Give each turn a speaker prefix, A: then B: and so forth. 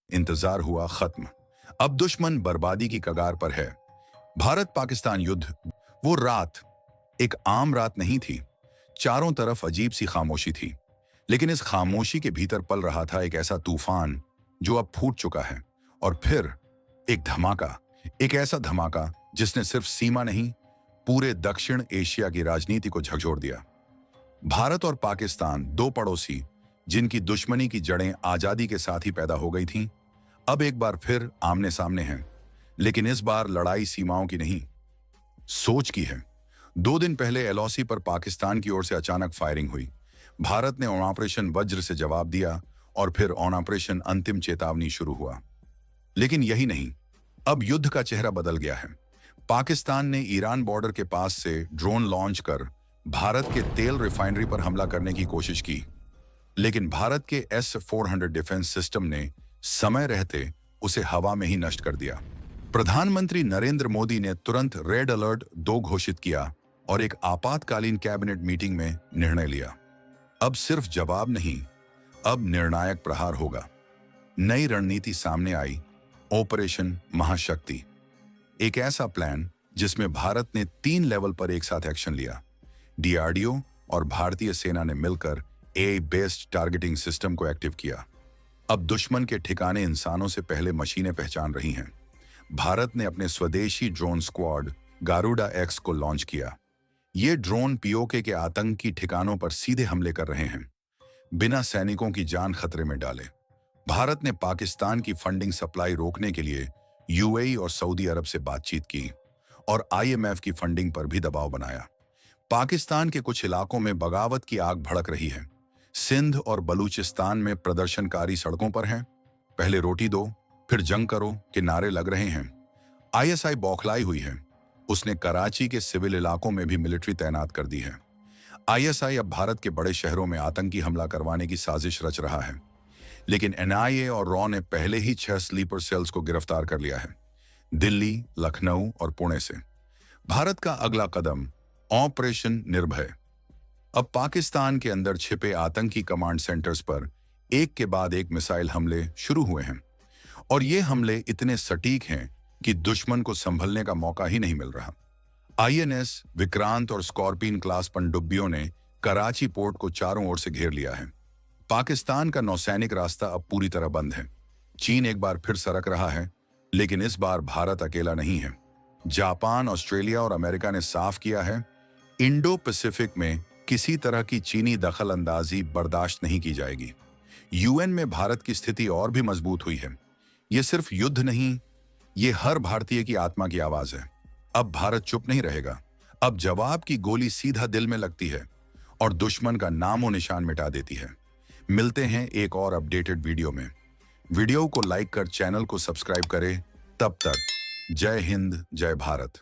A: इंतजार हुआ खत्म। अब दुश्मन बर्बादी की कगार पर है। भारत पाकिस्तान युद्ध, वो रात एक आम रात नहीं थी। चारों तरफ अजीब सी खामोशी थी, लेकिन इस खामोशी के भीतर पल रहा था एक ऐसा तूफान जो अब फूट चुका है। और फिर एक धमाका, एक ऐसा धमाका जिसने सिर्फ सीमा नहीं, पूरे दक्षिण एशिया की राजनीति को झकझोर दिया। भारत और पाकिस्तान, दो पड़ोसी जिनकी दुश्मनी की जड़ें आजादी के साथ ही पैदा हो गई थीं, अब एक बार फिर आमने सामने हैं। लेकिन इस बार लड़ाई सीमाओं की नहीं, सोच की है। 2 दिन पहले एलओसी पर पाकिस्तान की ओर से अचानक फायरिंग हुई। भारत ने ऑपरेशन वज्र से जवाब दिया और फिर ऑपरेशन अंतिम चेतावनी शुरू हुआ। लेकिन यही नहीं, अब युद्ध का चेहरा बदल गया है। पाकिस्तान ने ईरान बॉर्डर के पास से ड्रोन लॉन्च कर भारत के तेल रिफाइनरी पर हमला करने की कोशिश की, लेकिन भारत के S-400 डिफेंस सिस्टम ने समय रहते उसे हवा में ही नष्ट कर दिया। प्रधानमंत्री नरेंद्र मोदी ने तुरंत रेड अलर्ट 2 घोषित किया और एक आपातकालीन कैबिनेट मीटिंग में निर्णय लिया। अब सिर्फ जवाब नहीं, अब निर्णायक प्रहार होगा। नई रणनीति सामने आई, ऑपरेशन महाशक्ति। एक ऐसा प्लान जिसमें भारत ने 3 लेवल पर एक साथ एक्शन लिया। डीआरडीओ और भारतीय सेना ने मिलकर एआई बेस्ड टारगेटिंग सिस्टम को एक्टिव किया। अब दुश्मन के ठिकाने इंसानों से पहले मशीनें पहचान रही हैं। भारत ने अपने स्वदेशी ड्रोन स्क्वाड गारुडा एक्स को लॉन्च किया। ये ड्रोन पीओके के आतंकी ठिकानों पर सीधे हमले कर रहे हैं, बिना सैनिकों की जान खतरे में डाले। भारत ने पाकिस्तान की फंडिंग सप्लाई रोकने के लिए यूएई और सऊदी अरब से बातचीत की और आईएमएफ की फंडिंग पर भी दबाव बनाया। पाकिस्तान के कुछ इलाकों में बगावत की आग भड़क रही है। सिंध और बलूचिस्तान में प्रदर्शनकारी सड़कों पर हैं। पहले रोटी दो फिर जंग करो के नारे लग रहे हैं। आईएसआई बौखलाई हुई है। उसने कराची के सिविल इलाकों में भी मिलिट्री तैनात कर दी है। आईएसआई अब भारत के बड़े शहरों में आतंकी हमला करवाने की साजिश रच रहा है। लेकिन एनआईए और रॉ ने पहले ही 6 स्लीपर सेल्स को गिरफ्तार कर लिया है, दिल्ली, लखनऊ और पुणे से। भारत का अगला कदम ऑपरेशन निर्भय। अब पाकिस्तान के अंदर छिपे आतंकी कमांड सेंटर्स पर एक के बाद एक मिसाइल हमले शुरू हुए हैं, और ये हमले इतने सटीक हैं कि दुश्मन को संभलने का मौका ही नहीं मिल रहा। आईएनएस विक्रांत और स्कॉर्पियन क्लास पनडुब्बियों ने कराची पोर्ट को चारों ओर से घेर लिया है। पाकिस्तान का नौसैनिक रास्ता अब पूरी तरह बंद है। चीन एक बार फिर सरक रहा है, लेकिन इस बार भारत अकेला नहीं है। जापान, ऑस्ट्रेलिया और अमेरिका ने साफ किया है, इंडो पैसिफिक में किसी तरह की चीनी दखल अंदाजी बर्दाश्त नहीं की जाएगी। यूएन में भारत की स्थिति और भी मजबूत हुई है। ये सिर्फ युद्ध नहीं, ये हर भारतीय की आत्मा की आवाज है। अब भारत चुप नहीं रहेगा। अब जवाब की गोली सीधा दिल में लगती है और दुश्मन का नामो निशान मिटा देती है। मिलते हैं एक और अपडेटेड वीडियो में। वीडियो को लाइक कर चैनल को सब्सक्राइब करें। तब तक जय हिंद, जय भारत।